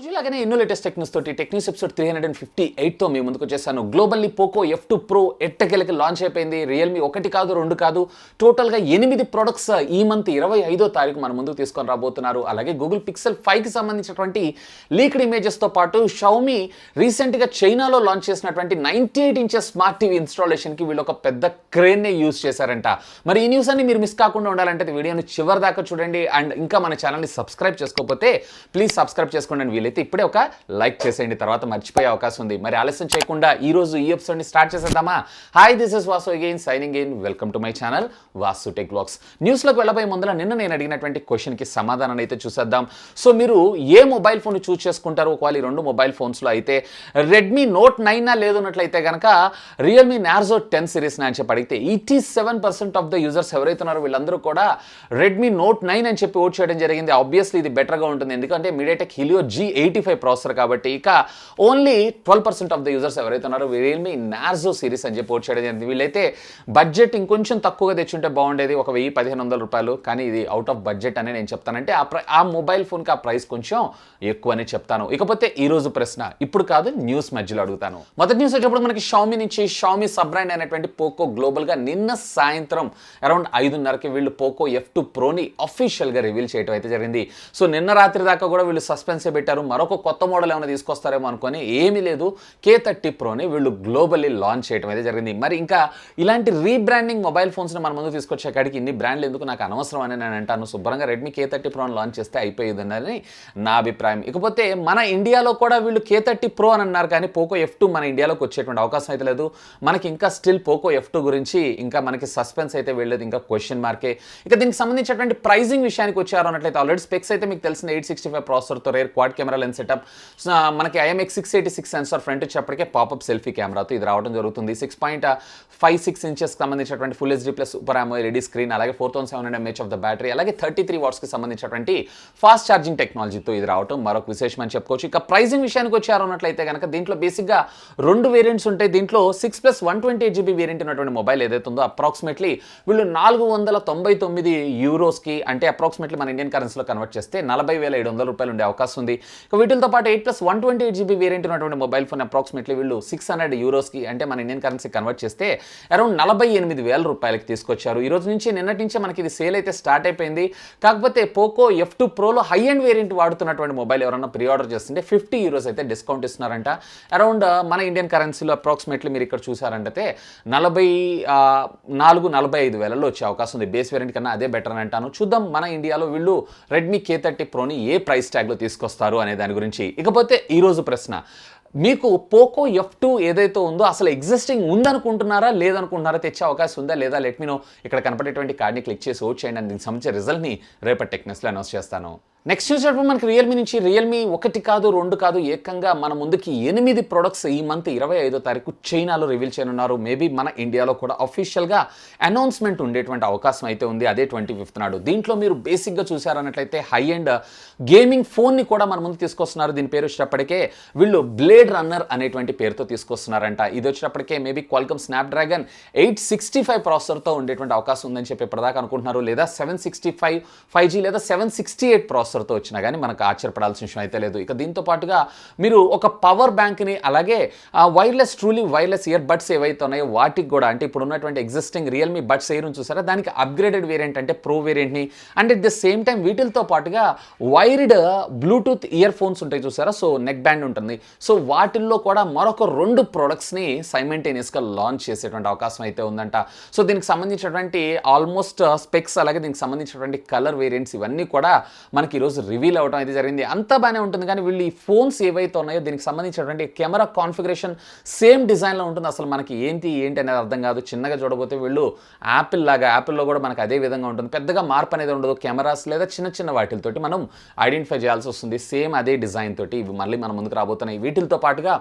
రోజులాగానే ఎన్నో latest tech news తోటి tech news episode 358తో మీ ముందుకు వచ్చేసాను. గ్లోబల్లీ పోకో F2 Pro ఎట్టకేలకి లాంచ్ అయిపోయింది. రియల్మీ 1 కాదు 2 కాదు టోటల్గా 8 ప్రొడక్ట్స్ ఈ మంత్ 25వ తారీఖు మన ముందుకు తీసుకొని రాబోతున్నారు. అలాగే గూగుల్ పిక్సెల్ 5కి సంబంధించినటువంటి లీక్డ్ ఇమేజెస్తో పాటు షావమీ రీసెంట్గా చైనాలో లాంచ్ చేసినటువంటి 98 ఇంచెస్ స్మార్ట్ టీవీ ఇన్స్టాలేషన్కి వీళ్ళు ఒక పెద్ద క్రేన్నే యూజ్ చేశారంట. మరి ఈ న్యూస్ అన్ని మీరు మిస్ కాకుండా ఉండాలంటే వీడియోని చివరి దాకా చూడండి. అండ్ ఇంకా మన ఛానల్ని సబ్స్క్రైబ్ చేసుకోకపోతే ప్లీజ్ సబ్స్క్రైబ్ చేసుకోండి. వీలైతే ఇప్పుడే ఒక లైక్ చేసేయండి, తర్వాత మర్చిపోయే అవకాశం ఉంది. మరి ఆలస్యం చేయకుండా ఈ రోజు ఈ ఎపిసోడ్ని స్టార్ట్ చేసేద్దామా? Hi, this is Vasu again signing in. Welcome to my channel Vasu tech vlogs. న్యూస్లోకి వెళ్ళబోయే ముందర నిన్న నేను అడిగినటువంటి క్వశ్చన్కి సమాధానం అయితే చూసేద్దాం. సో మీరు ఏ మొబైల్ ఫోన్ చూస్ చేసుకుంటారు? ఒకవేళ ఈ 2 మొబైల్ ఫోన్స్లో అయితే రెడ్మీ నోట్ 9 లేదన్నట్లయితే కనుక రియల్మీ నార్జో 10 సిరీస్ అని చెప్పి అడిగితే 87% ఆఫ్ ద యూజర్స్ ఎవరైతే ఉన్నారో వీళ్ళందరూ కూడా రెడ్మీ నోట్ 9 అని చెప్పి ఓట్ చేయడం జరిగింది. ఆబ్వియస్లీ ఇది బెటర్గా ఉంటుంది, ఎందుకంటే మీడియాటెక్ హీలియో G85 ప్రాసెసర్ కాబట్టి. ఇక ఓన్లీ 12% ఆఫ్ ద యూజర్స్ ఎవరైతే ఉన్నారో రియల్మీ నార్జో సిరీస్ అని చెప్పి ఓట్ చేయడం జరిగింది. వీళ్ళైతే బడ్జెట్ ఇంకొంచెం తక్కువగా తెచ్చుంటే బాగుండేది, ఒక 1000-1500 రూపాయలు. కానీ ఇది అవుట్ ఆఫ్ బడ్జెట్ అని నేను చెప్తానంటే ఆ మొబైల్ ఫోన్కి ఆ ప్రైస్ కొంచెం ఎక్కువ అని చెప్తాను. ఇకపోతే ఈ రోజు ప్రశ్న ఇప్పుడు కాదు, న్యూస్ మధ్యలో అడుగుతాను. మొదటి న్యూస్ వచ్చేటప్పుడు మనకి షావమీ నుంచి షావమీ సబ్ బ్రాండ్ అయినటువంటి పోకో గ్లోబల్గా నిన్న సాయంత్రం అరౌండ్ 5:30కి వీళ్ళు పోకో F2 Proని అఫీషియల్గా రివీల్ చేయడం అయితే జరిగింది. సో నిన్న రాత్రి దాకా కూడా వీళ్ళు సస్పెన్సే పెట్టారు, మరొక కొత్త మోడల్ ఏమైనా తీసుకొస్తారేమో అనుకొని. ఏమీ లేదు, K30 Proని వీళ్ళు గ్లోబల్లీ లాంచ్ చేయడం అయితే జరిగింది. మరి ఇంకా ఇలాంటి రీబ్రాండింగ్ మొబైల్ ఫోన్స్ని మన ముందు తీసుకొచ్చే కాడికి ఇన్ని బ్రాండ్లు ఎందుకు, నాకు అనవసరం అని నేను అంటాను. శుభ్రంగా రెడ్మీ K30 Proని లాంచ్ చేస్తే అయిపోయిందని నా అభిప్రాయం. ఇకపోతే మన ఇండియాలో కూడా వీళ్ళు K30 Pro అని అన్నారు, కానీ పోకో F2 మన ఇండియాలోకి వచ్చేటువంటి అవకాశం అయితే లేదు. మనకి ఇంకా స్టిల్ పోకో F2 గురించి ఇంకా మనకి సస్పెన్స్ అయితే వెళ్ళలేదు, ఇంకా క్వశ్చన్ మార్కే. ఇక దీనికి సంబంధించినటువంటి ప్రైజింగ్ విషయానికి వచ్చారు అన్నట్లయితే ఆల్రెడీ స్పెక్స్ అయితే మీకు తెలిసిన 865 ప్రాసెసర్తో rear quad camera lens setup, మనకి IMX686 సెన్సార్ ఫ్రంట్ వచ్చేప్పటికే పాపప్ సెల్ఫీ కెమెరాతో ఇది రావడం జరుగుతుంది. 6.56 ఇంచెస్ సంబంధించినటువంటి full HD plus super AMOLED screen, అలాగే 4700 mAh ఆఫ్ ద బ్యాటరీ, అలాగే 33 వాట్స్కి సంబంధించినటువంటి ఫాస్ట్ ఛార్జింగ్ టెక్నాలజీతో ఇది రావడం మరొక విశేషం అని చెప్పుకోవచ్చు. ఇక ప్రైజింగ్ విషయానికి వచ్చారు అన్నట్లయితే కనుక దీంట్లో బేసిక్గా 2 వేరియంట్స్ ఉంటాయి. దీంట్లో 6+128GB వేరియంట్ ఉన్నటువంటి మొబైల్ ఏదైతే ఉందో అప్రాక్సిమేట్లీ వీళ్ళు 499 యూరోస్కి, అంటే అప్రాక్సిమేట్లీ మన ఇండియన్ కరెన్సీలో కన్వర్ట్ చేస్తే 40,700 రూపాయలు ఉండే అవకాశం ఉంది. ఇక వీటితో పాటు 8+128GB వేరియంట్ ఉన్నటువంటి మొబైల్ ఫోన్ అప్రాక్సిమేట్లీ వీళ్ళు 600 యూరోస్కి, అంటే మన ఇండియన్ కరెన్సీ కన్వర్ట్ చేస్తే అరౌండ్ 48,000 రూపాయలకి తీసుకొచ్చారు. ఈ రోజు నుంచి నిన్నటి నుంచే మనకి ఇది సేల్ అయితే స్టార్ట్ అయిపోయింది. కాకపోతే పోకో F2 Proలో హై ఎండ్ వేరియంట్ వాడుతున్నటువంటి మొబైల్ ఎవరన్నా ప్రీ ఆర్డర్ చేస్తుంటే 50 యూరోస్ అయితే డిస్కౌంట్ ఇస్తున్నారంట. అరౌండ్ మన ఇండియన్ కరెన్సీలో అప్రాక్సిమేట్లీ మీరు ఇక్కడ చూసారంటే 44,000-45,000లో వచ్చే అవకాశం ఉంది. బేస్ వేరియంట్ కన్నా అదే బెటర్ అని అంటాను. చూద్దాం మన ఇండియాలో వీళ్ళు రెడ్మీ K30 Proని ఏ ప్రైస్ ట్యాగ్లో తీసుకొస్తారు అనే దాని గురించి. ఇకపోతే ఈరోజు ప్రశ్న, మీకు పోకో F2 ఏదైతే ఉందో అసలు ఎగ్జిస్టింగ్ ఉందనుకుంటున్నారా లేదనుకుంటున్నారా? తెచ్చే అవకాశం ఉందా లేదా? Let me know. ఇక్కడ కనపడేటువంటి కార్డ్ని క్లిక్ చేసి ఓట్ చేయండి. దీనికి సంబంధించిన రిజల్ట్ని రేపటి టెక్ న్యూస్లో అనౌన్స్ చేస్తాను. నెక్స్ట్ చూసేటప్పుడు మనకి రియల్మీ నుంచి రియల్మీ 1 కాదు 2 కాదు ఏకంగా మన ముందుకి 8 ప్రొడక్ట్స్ ఈ మంత్ 25వ తారీఖు చైనాలో రివీల్ చేయనున్నారు. మేబీ మన ఇండియాలో కూడా అఫీషియల్గా అనౌన్స్మెంట్ ఉండేటువంటి అవకాశం అయితే ఉంది, అదే 25th నాడు. దీంట్లో మీరు బేసిక్గా చూసారన్నట్లయితే హై అండ్ గేమింగ్ ఫోన్ని కూడా మన ముందు తీసుకొస్తున్నారు. దీని పేరు వచ్చేటప్పటికే వీళ్ళు బ్లేడ్ రన్నర్ అనేటువంటి పేరుతో తీసుకొస్తున్నారంట. ఇది వచ్చేటప్పటికే మేబీ క్వాల్కమ్ స్నాప్డ్రాగన్ 865 ప్రాసెసర్తో ఉండేటువంటి అవకాశం ఉందని చెప్పి ఇప్పటిదాకా అనుకుంటున్నారు, లేదా 765 5G లేదా 768 ప్రాసెసర్తో వచ్చినా కానీ మనకు ఆశ్చర్యపడాల్సిన విషయం అయితే లేదు. ఇక దీంతో పాటుగా మీరు ఒక పవర్ బ్యాంక్ని, అలాగే ట్రూలీ వైర్లెస్ ఇయర్ బడ్స్ ఏవైతే ఉన్నాయో వాటికి కూడా, అంటే ఇప్పుడు ఉన్నటువంటి ఎగ్జిస్టింగ్ రియల్మీ బడ్స్ ఎయిర్ చూసారా, దానికి అప్గ్రేడెడ్ వేరియంట్ అంటే ప్రో వేరియంట్ని, and at the same time వీటితో పాటుగా వైర్డ్ బ్లూటూత్ ఇయర్ ఫోన్స్ ఉంటాయి చూసారా, సో నెక్ బ్యాండ్ ఉంటుంది. సో వాటిల్లో కూడా మరొక 2 ప్రొడక్ట్స్ని సైమెంటేనియస్గా లాంచ్ చేసేటువంటి అవకాశం అయితే ఉందంట. సో దీనికి సంబంధించినటువంటి ఆల్మోస్ట్ స్పెక్స్, అలాగే దీనికి సంబంధించినటువంటి కలర్ వేరియంట్స్ ఇవన్నీ కూడా మనకి ఈరోజు రివీల్ అవ్వడం అయితే జరిగింది. అంతా బాగానే ఉంటుంది, కానీ వీళ్ళు ఈ ఫోన్స్ ఏవైతే ఉన్నాయో దీనికి సంబంధించినటువంటి కెమెరా కాన్ఫిగరేషన్ సేమ్ డిజైన్లో ఉంటుంది. అసలు మనకి ఏంటి అనేది అర్థం కాదు. చిన్నగా చూడబోతే వీళ్ళు యాపిల్లో కూడా మనకు అదే విధంగా ఉంటుంది, పెద్దగా మార్పు అనేది ఉండదు. కెమెరాస్ లేదా చిన్న వాటితోటి మనం ఐడెంటిఫై చేయాల్సి వస్తుంది. సేమ్ అదే డిజైన్ తోటి ఇవి మళ్ళీ మన ముందుకు రాబోతున్నాయి. వీటితో పాటుగా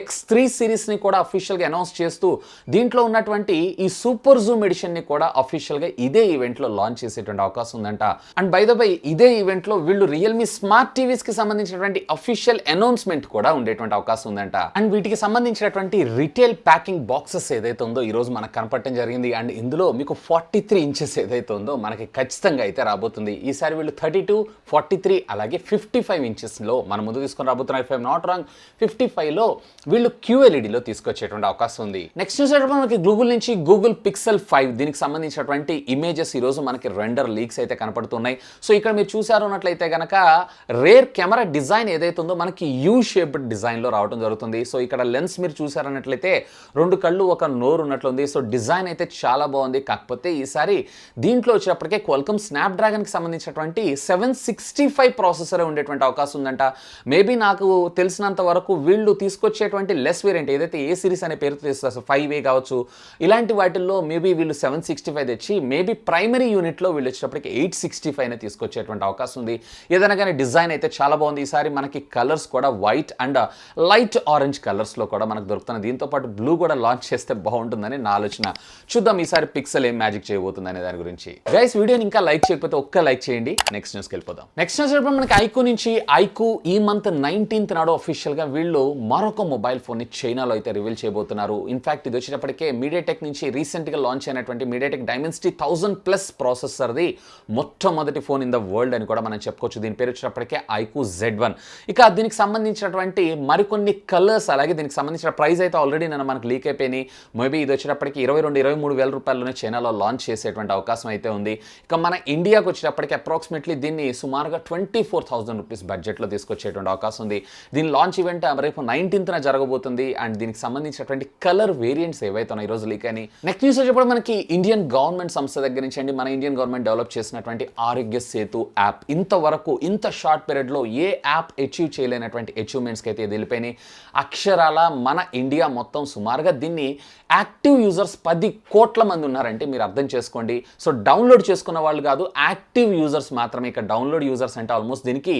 X3 సిరీస్ని కూడా అఫీషియల్గా అనౌన్స్ చేస్తూ దీంట్లో ఉన్నటువంటి ఈ సూపర్ జూమ్ ఎడిషన్ని కూడా అఫీషియల్గా ఇదే ఈవెంట్లో లాంచ్ చేసేటువంటి అవకాశం ఉందంట. అండ్ బై ద బై ఇదే ఈవెంట్లో వీళ్ళు రియల్మీ స్మార్ట్ టీవీస్ కి సంబంధించినటువంటి అఫీషియల్ అనౌన్స్మెంట్ కూడా ఉండేటువంటి అవకాశం ఉందంట. అండ్ వీటికి సంబంధించినటువంటి రిటైల్ ప్యాకింగ్ బాక్సెస్ ఏదైతే ఉందో ఈ రోజు మనకు కనపడటం జరిగింది. అండ్ ఇందులో మీకు 43 ఇంచెస్ ఏదైతే ఉందో మనకి ఖచ్చితంగా అయితే రాబోతుంది. ఈసారి వీళ్ళు 32, 43 అలాగే 55 ఇంచెస్ లో మన ముందు తీసుకొని రాబోతున్నారు. ఇఫ్ ఐఎమ్ నాట్ రాంగ్ 55 లో వీళ్ళు QLED లో తీసుకొచ్చేటువంటి అవకాశం ఉంది. నెక్స్ట్ చూసేటప్పుడు మనకి గూగుల్ నుంచి గూగుల్ పిక్సెల్ 5 దీనికి సంబంధించినటువంటి ఇమేజెస్ ఈ రోజు మనకి రెండర్ లీక్స్ అయితే కనపడుతున్నాయి. సో ఇక్కడ మీరు చూసారు అన్నట్లయితే కనుక రేర్ కెమెరా డిజైన్ ఏదైతే ఉందో మనకి యూ షేప్డ్ డిజైన్ లో రావడం జరుగుతుంది. సో ఇక్కడ లెన్స్ మీరు చూసారన్నట్లయితే 2 కళ్ళు ఒక నోరు ఉన్నట్లుంది. సో డిజైన్ అయితే చాలా బాగుంది. కాకపోతే ఈసారి దీంట్లో వచ్చేటప్పటికే క్వాల్కమ్ స్నాప్డ్రాగన్ కి సంబంధించినటువంటి 765 ప్రాసెసర్ ఉండేటువంటి అవకాశం ఉందంట. మేబీ నాకు తెలిసినంత వరకు వీళ్ళు తీసుకొచ్చేటువంటి లెస్ వేరియంట్ ఏదైతే ఏ సిరీస్ అనే పేరుతో తీస్తారు 5A కావచ్చు, ఇలాంటి వాటిల్లో మేబీ వీళ్ళు 765 తెచ్చి మేబీ ప్రైమరీ యూనిట్లో వీళ్ళు వచ్చేటప్పటికి 865 తీసుకొచ్చేటువంటి అవకాశం ఉంది. ఏదైనా కానీ డిజైన్ అయితే చాలా బాగుంది. ఈసారి మనకి కలర్స్ కూడా వైట్ అండ్ లైట్ ఆరెంజ్ కలర్స్లో కూడా మనకు దొరుకుతుంది. దీంతో పాటు బ్లూ కూడా లాంచ్ చేస్తే బాగుంటుందని నా ఆలోచన. చూద్దాం ఈసారి పిక్సెల్ ఏం మ్యాజిక్ చేయబోతుంది అనే దాని గురించి. గైస్ వీడియోని ఇంకా లైక్ చేయకపోతే ఒక్క లైక్ చేయండి. నెక్స్ట్ న్యూస్కి వెళ్ళిపోదాం. నెక్స్ట్ న్యూస్ మనకి ఐక్యూ నుంచి ఐక్యూ ఈ మంత్ 19th నాడు అఫీషియల్గా వీళ్ళు మరొక మొబైల్ ఫోన్ని చైనాలో అయితే రివీల్ చేయబోతున్నారు. ఇన్ఫాక్ట్ ఇది వచ్చేటప్పటికే మీడియాటెక్ నుంచి రీసెంట్గా లాంచ్ అయినటువంటి మీడియాటెక్ డైమెన్సిటీ 1000+ ప్రాసెసర్ది మొట్టమొదటి ఫోన్ ఇన్ ద వరల్డ్ అని కూడా మనం చెప్పుకోవచ్చు. దీని పేరు వచ్చేటప్పటికే ఐక్యూ Z1. ఇక దీనికి సంబంధించినటువంటి మరికొన్ని కలర్స్ అలాగే దీనికి సంబంధించిన ప్రైస్ అయితే ఆల్రెడీ మనకు లీక్ అయిపోయినాయి. మేబీ ఇది వచ్చేటప్పటికి 22-23 వేల రూపాయల్లోనే చైనాలో లాంచ్ చేసేటువంటి అవకాశం అయితే ఉంది. ఇక మన ఇండియాకి వచ్చేటప్పటికి అప్రాక్సిమేట్లీ దీన్ని సుమారుగా 24,000 రూపీస్ బడ్జెట్లో తీసుకొచ్చేటువంటి అవకాశం ఉంది. దీని లాంచ్ ఈవెంట్ రేపు 19th జరగబోతుంది. అండ్ దీనికి సంబంధించినటువంటి కలర్ వేరియంట్స్ ఏవైతే ఉన్నాయి ఈరోజు లీక్ అని. నెక్స్ట్ న్యూస్ వచ్చేప్పుడు మనకి ఇండియన్ గవర్నమెంట్ సంస్థ దగ్గర నుంచి అండి మన ఇండియన్ గవర్నమెంట్ డెవలప్ చేసినటువంటి ఆరోగ్య సేతు యాప్ ఇంతవరకు ఇంత షార్ట్ పీరియడ్లో ఏ యాప్ అచీవ్ చేయలేనటువంటి అచీవ్మెంట్స్కి అయితే వెళ్ళిపోయినాయి. అక్షరాల మన ఇండియా మొత్తం సుమారుగా దీన్ని యాక్టివ్ యూజర్స్ 10 కోట్ల మంది ఉన్నారంటే మీరు అర్థం చేసుకోండి. సో డౌన్లోడ్ చేసుకున్న వాళ్ళు కాదు, యాక్టివ్ యూజర్స్ మాత్రమే. ఇక డౌన్లోడ్ యూజర్స్ అంటే ఆల్మోస్ట్ దీనికి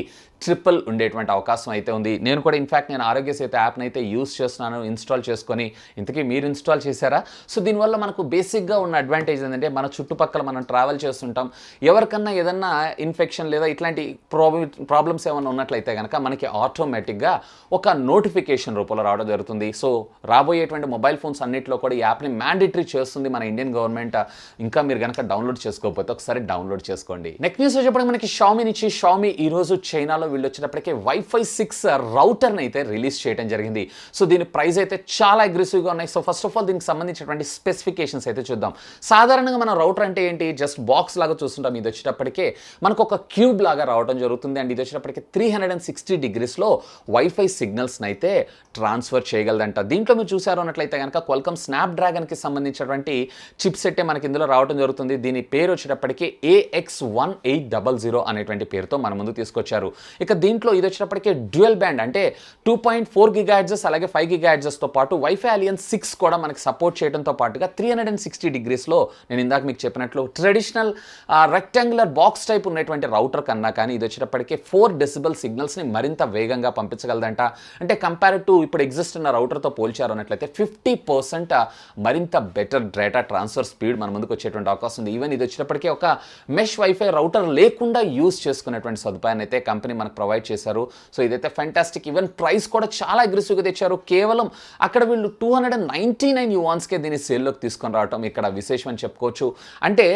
ట్రిపుల్ ఉండేటువంటి అవకాశం అయితే ఉంది. నేను కూడా ఇన్ఫాక్ట్ నేను ఆరోగ్య సేతు యాప్ని అయితే యూస్ చేస్తున్నాను ఇన్స్టాల్ చేసుకొని. ఇంతకీ మీరు ఇన్స్టాల్ చేశారా? సో దీనివల్ల మనకు బేసిక్గా ఉన్న అడ్వాంటేజ్ ఏంటంటే మన చుట్టుపక్కల మనం ట్రావెల్ చేస్తుంటాం, ఎవరికన్నా ఏదన్నా ఇన్ఫెక్షన్ లేదా ఇట్లాంటి ప్రాబ్లమ్స్ ఏమైనా ఉన్నట్లయితే కనుక మనకి ఆటోమేటిక్గా ఒక నోటిఫికేషన్ రూపంలో రావడం జరుగుతుంది. సో రాబోయేటువంటి మొబైల్ ఫోన్స్ అన్నింటిలో కూడా ఈ యాప్ని మ్యాండేటరీ చేస్తుంది మన ఇండియన్ గవర్నమెంట్. ఇంకా మీరు కనుక డౌన్లోడ్ చేసుకోకపోతే ఒకసారి డౌన్లోడ్ చేసుకోండి. నెక్స్ట్ న్యూస్ వచ్చేప్పటికి మనకి షామీ నుంచి షామీ ఈ రోజు చైనాలో వీళ్ళు వచ్చేటప్పటికే Wi-Fi 6 రౌటర్ని అయితే రిలీజ్ చేయడం జరిగింది. సో దీని ప్రైస్ అయితే చాలా అగ్రెసివ్గా ఉన్నాయి. సో ఫస్ట్ ఆఫ్ ఆల్ దీనికి సంబంధించినటువంటి స్పెసిఫికేషన్స్ అయితే చూద్దాం. సాధారణంగా మన రౌటర్ అంటే ఏంటి, జస్ట్ బాక్స్ లాగా చూస్తుంటాం. ఇది వచ్చేటప్పటికే మనకు ఒక క్యూబ్ లాగా రావడం జరుగుతుంది. అండ్ ఇది వచ్చేటప్పటికి 360 degreesలో వైఫై సిగ్నల్స్ని అయితే ట్రాన్స్ఫర్ చేయగలదంట. దీంట్లో మీరు చూసారు అన్నట్లయితే కనుక క్వాల్కమ్ స్నాప్డ్రాగన్కి సంబంధించినటువంటి చిప్ సెట్టే మనకి ఇందులో రావడం జరుగుతుంది. దీని పేరు వచ్చేటప్పటికి AX1800 అనేటువంటి పేరుతో మన ముందు తీసుకొచ్చారు. ఇక దీంట్లో ఇది వచ్చేటప్పటికే డ్యూయల్ బ్యాండ్ అంటే 2.4 GHz అలాగే 5 GHzతో పాటు వైఫై అలియన్స్ 6 కూడా మనకి సపోర్ట్ చేయడంతో పాటుగా 360 degreesలో నేను ఇందాక మీకు చెప్పినట్లు ట్రెడిషనల్ రెక్టాంగులర్ బాక్స్ టైప్ ఉన్నటువంటి రౌటర్ కన్నా కానీ ఇది వచ్చేటప్పటికే 4 decibel సిగ్నల్స్ని మరింత వేగంగా పంపించగలదంట. అంటే కంపేర్ టు ఇప్పుడు ఎగ్జిస్ట్ ఉన్న రౌటర్తో పోల్చారు అన్నట్లయితే 50% మరింత బెటర్ డేటా ట్రాన్స్ఫర్ స్పీడ్ మన ముందుకు వచ్చేటువంటి అవకాశం ఉంది. ఈవెన్ ఇది వచ్చేటప్పటికే ఒక మెష్ వైఫై రౌటర్ లేకుండా యూజ్ చేసుకునేటువంటి సదుపాయాన్ని అయితే కంపెనీ మనకు ప్రొవైడ్ చేశారు. సో ఇదైతే ఫ్యాంటాస్టిక్. ఈవెన్ ప్రైస్ కూడా చాలా అగ్రెసివ్గా తెచ్చారు. కేవలం అక్కడ వీళ్ళు 299 యువాన్స్కే దీన్ని సేల్లోకి తీసుకొని రావటం ఇక్కడ విశేషం అని చెప్పుకోవచ్చు. అంటే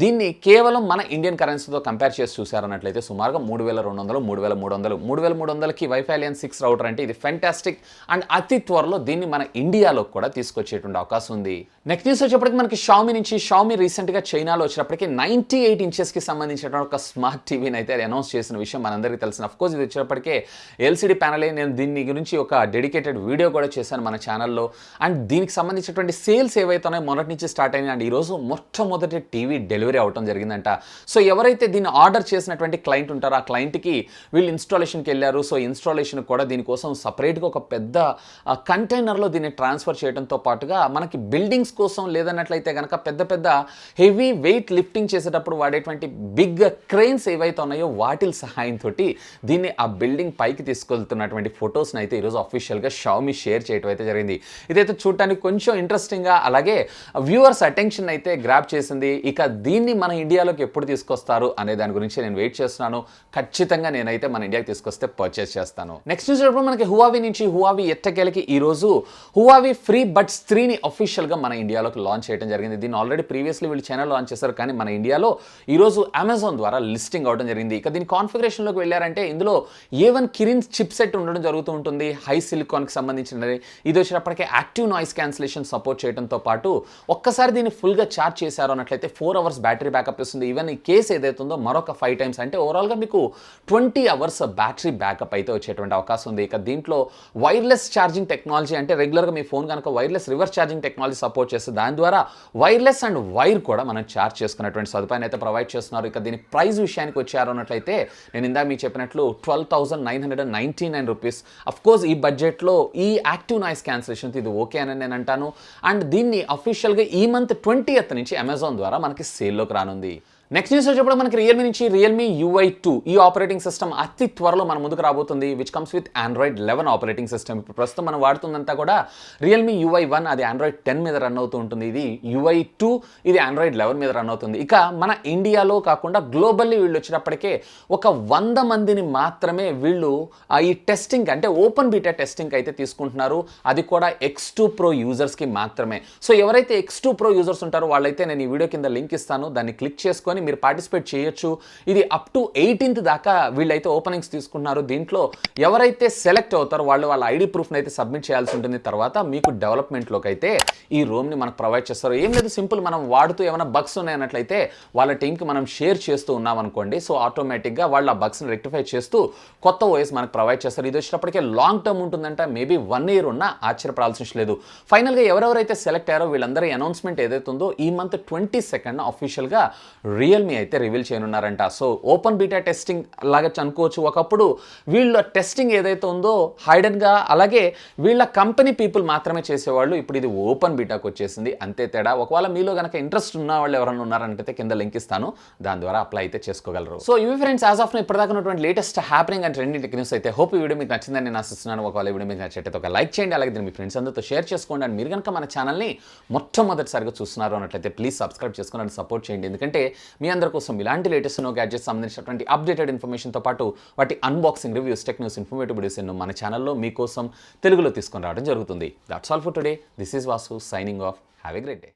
దీన్ని కేవలం మన ఇండియన్ కరెన్సీతో కంపేర్ చేసి చూసారన్నట్లయితే సుమారుగా 3,200 3,300కి వైఫై అలియన్స్ 6 రౌటర్ అంటే ఇది ఫ్యాంటాస్టిక్. అండ్ అతి త్వరలో దీన్ని మన ఇండియాలో కూడా తీసుకొచ్చేటువంటి అవకాశం ఉంది. నెక్స్ట్ న్యూస్ వచ్చేప్పటికి మనకి షామీ నుంచి షామీ రీసెంట్గా చైనాలో వచ్చేటప్పటికి 98 ఇంచెస్కి సంబంధించినటువంటి ఒక స్మార్ట్ టీవీని అయితే అనౌన్స్ చేసిన విషయం మనందరికీ తెలిసిన. అఫ్కోర్స్ ఇది వచ్చేటప్పటికే LCD ప్యానల్. నేను దీని గురించి ఒక డెడికేటెడ్ వీడియో కూడా చేశాను మన ఛానల్లో. అండ్ దీనికి సంబంధించినటువంటి సేల్స్ ఏవైతే ఉన్నాయో మొదటి నుంచి స్టార్ట్ అయినాయి. అండ్ ఈరోజు మొట్టమొదటి టీవీ డెలివరీ అవడం జరిగిందంట. సో ఎవరైతే దీన్ని ఆర్డర్ చేసినటువంటి క్లయింట్ ఉంటారో ఆ క్లయింట్కి వీళ్ళు ఇన్స్టాలేషన్కి వెళ్ళారు. సో ఇన్స్టాలేషన్ కూడా దీనికోసం సపరేట్గా ఒక పెద్ద కంటైనర్లో దీన్ని ట్రాన్స్ఫర్ చేయడంతో పాటుగా మనకి బిల్డింగ్స్ కోసం లేదన్నట్లయితే కనుక పెద్ద పెద్ద హెవీ వెయిట్ లిఫ్టింగ్ చేసేటప్పుడు వాడేటువంటి బిగ్ క్రెయిన్స్ ఏవైతే ఉన్నాయో వాటి సహాయంతో దీన్ని ఆ బిల్డింగ్ పైకి తీసుకెళ్తున్నటువంటి ఫొటోస్ని అయితే ఈరోజు అఫీషియల్గా షామీ షేర్ చేయడం అయితే జరిగింది. ఇదైతే చూడటానికి కొంచెం ఇంట్రెస్టింగ్గా అలాగే వ్యూవర్స్ అటెన్షన్ అయితే గ్రాప్ చేసింది. ఇక దీన్ని మన ఇండియాలోకి ఎప్పుడు తీసుకొస్తారు అనే దాని గురించి నేను వెయిట్ చేస్తున్నాను. చూస్తున్నాను. ఖచ్చితంగా నేనైతే మన ఇండియాకి తీసుకొస్తే పర్చేస్ చేస్తాను. నెక్స్ట్ న్యూస్ చూసినప్పుడు మనకి హువావీ నుంచి హువావీ ఎట్టకేలకి ఈరోజు హువావీ ఫ్రీ బడ్స్ 3ని అఫీషియల్గా మన ఇండియాలోకి లాంచ్ చేయడం జరిగింది. దీన్ని ఆల్రెడీ ప్రీవియస్లీ వీళ్ళు చైనా లాంచ్ చేశారు, కానీ మన ఇండియాలో ఈరోజు అమెజాన్ ద్వారా లిస్టింగ్ అవడం జరిగింది. ఇక దీని కాన్ఫిగరేషన్లోకి వెళ్ళారంటే ఇందులో A1 కిరిన్ చిప్ సెట్ ఉండడం జరుగుతూ ఉంటుంది, హై సిలికాన్కి సంబంధించినది. ఇది వచ్చినప్పటికీ యాక్టివ్ నాయిస్ క్యాన్సిలేషన్ సపోర్ట్ చేయడంతో పాటు ఒక్కసారి దీన్ని ఫుల్గా ఛార్జ్ చేశారు అన్నట్లయితే 4 అవర్స్ బ్యాటరీ బ్యాకప్ ఇస్తుంది. ఈవెన్ ఈ కేస్ ఏదైతుందో మరొక 5 టైమ్స్, అంటే ఓవరాల్గా మీకు 20 అవర్స్ బ్యాటరీ బ్యాకప్ అయితే వచ్చేటువంటి అవకాశం ఉంది. ఇక దీంట్లో వైర్లెస్ ఛార్జింగ్ టెక్నాలజీ, అంటే రెగ్యులర్గా మీ ఫోన్ కనుక wireless reverse charging technology support చేస్తే దాని ద్వారా వైర్లెస్ అండ్ వైర్ కూడా మనం ఛార్జ్ చేసుకునేటువంటి సదుపాయాన్ని అయితే ప్రొవైడ్ చేస్తున్నారు. ఇక దీని ప్రైస్ విషయానికి వచ్చారు అన్నట్లయితే నేను ఇందాక మీకు చెప్పినట్లు 12,999 రూపీస్. అఫ్కోర్స్ ఈ బడ్జెట్లో ఈ యాక్టివ్ నాయిస్ క్యాన్సిలేషన్ ఇది ఓకే అని నేను అంటాను. అండ్ దీన్ని అఫీషియల్గా ఈ మంత్ 20th నుంచి అమెజాన్ ద్వారా మనకి సేల్లోకి రానుంది. నెక్స్ట్ న్యూస్ వచ్చేప్పుడు మనకి రియల్మీ నుంచి రియల్మీ UI2 ఈ ఆపరేటింగ్ సిస్టమ్ అతి త్వరలో మన ముందుకు రాబోతుంది, which comes with Android 11 operating system. ఇప్పుడు ప్రస్తుతం మనం వాడుతుందంతా కూడా రియల్మీ UI1, అది Android 10 మీద రన్ అవుతూ ఉంటుంది. ఇది UI2, ఇది Android 11 మీద రన్ అవుతుంది. ఇక మన ఇండియాలో కాకుండా గ్లోబల్లీ వీళ్ళు వచ్చినప్పటికే ఒక 100 మందిని మాత్రమే వీళ్ళు ఈ టెస్టింగ్, అంటే ఓపెన్ బీటా టెస్టింగ్ అయితే తీసుకుంటున్నారు. అది కూడా X2 Pro యూజర్స్కి మాత్రమే. సో ఎవరైతే X2 Pro యూజర్స్ ఉంటారో వాళ్ళైతే నేను ఈ వీడియో కింద లింక్ ఇస్తాను, దాన్ని క్లిక్ చేసుకొని మీరు పార్టిసిపేట్ చేయొచ్చు. ఇది అప్ టు 18th దాకా వీళ్ళైతే ఓపెనింగ్స్ తీసుకున్నారు. దీంట్లో ఎవరైతే సెలెక్ట్ అవుతారో వాళ్ళ ఐడి ప్రూఫ్ని అయితే సబ్మిట్ చేయాల్సి ఉంటుంది. తర్వాత మీకు డెవలప్మెంట్లోకి అయితే ఈ రోమ్ని మనకు ప్రొవైడ్ చేస్తారు. ఏం లేదు, సింపుల్, మనం వాడుతూ ఏమైనా బగ్స్ ఉన్నాయన్నట్లయితే వాళ్ళ టీంకి మనం షేర్ చేస్తూ ఉన్నాం అనుకోండి, సో ఆటోమేటిక్గా వాళ్ళు ఆ బగ్స్ని రెక్టిఫై చేస్తూ కొత్త ఓఎస్ మనకు ప్రొవైడ్ చేస్తారు. ఇది వచ్చేటప్పటికే లాంగ్ టర్మ్ ఉంటుందంట, మేబీ 1 year ఉన్నా ఆశ్చర్యపడాల్సిన లేదు. ఫైనల్గా ఎవరెవరైతే సెలెక్ట్ అయ్యారో వీళ్ళందరి అనౌన్స్మెంట్ ఏదైతే ఉందో ఈ మంత్ 22nd అఫీషియల్గా రియల్మీ అయితే రివీల్ చేయనున్నారంట. సో ఓపెన్ బీటా టెస్టింగ్ లాగా అనుకోవచ్చు. ఒకప్పుడు వీళ్ళ టెస్టింగ్ ఏదైతే ఉందో హైడెన్గా, అలాగే వీళ్ళ కంపెనీ పీపుల్ మాత్రమే చేసేవాళ్ళు, ఇప్పుడు ఇది ఓపెన్ బీటాకు వచ్చేసింది, అంతే తేడా. ఒకవేళ మీలో కనుక ఇంట్రెస్ట్ ఉన్న వాళ్ళు ఎవరైనా ఉన్నారంటే కింద లింక్ ఇస్తాను, దాని ద్వారా అప్లై అయితే చేసుకోగలరు. సో ఇవి ఫ్రెండ్స్ యాజ్ ఆఫ్ ఇప్పటిదాకా ఉన్నటువంటి latest happening and trending tech news అయితే. హోప్ ఈ వీడియో మీకు నచ్చిందని నేను ఆశిస్తున్నాను. ఒకవేళ వీడియో మీకు నచ్చితే ఒక లైక్ చేయండి, అలాగే దీన్ని మీ ఫ్రెండ్స్ అందరితో షేర్ చేసుకోండి. అండ్ మీరు కనుక మన ఛానల్ని మొట్టమొదటిసారిగా చూస్తున్నారు అన్నట్లయితే ప్లీజ్ సబ్స్క్రైబ్ చేసుకుని అండ్ సపోర్ట్ చేయండి. ఎందుకంటే మీ అందరి కోసం ఇలాంటి లేటెస్ట్ గ్యాడ్జెట్స్ సంబంధించినటువంటి అప్డేటెడ్ ఇన్ఫర్మేషన్తో పాటు వాటి unboxing, reviews, tech news, informative videos ఎన్నో మన ఛానల్లో మీకోసం తెలుగులో తీసుకొని రావడం జరుగుతుంది. That's all for today. This is Vasu signing off. Have a great day.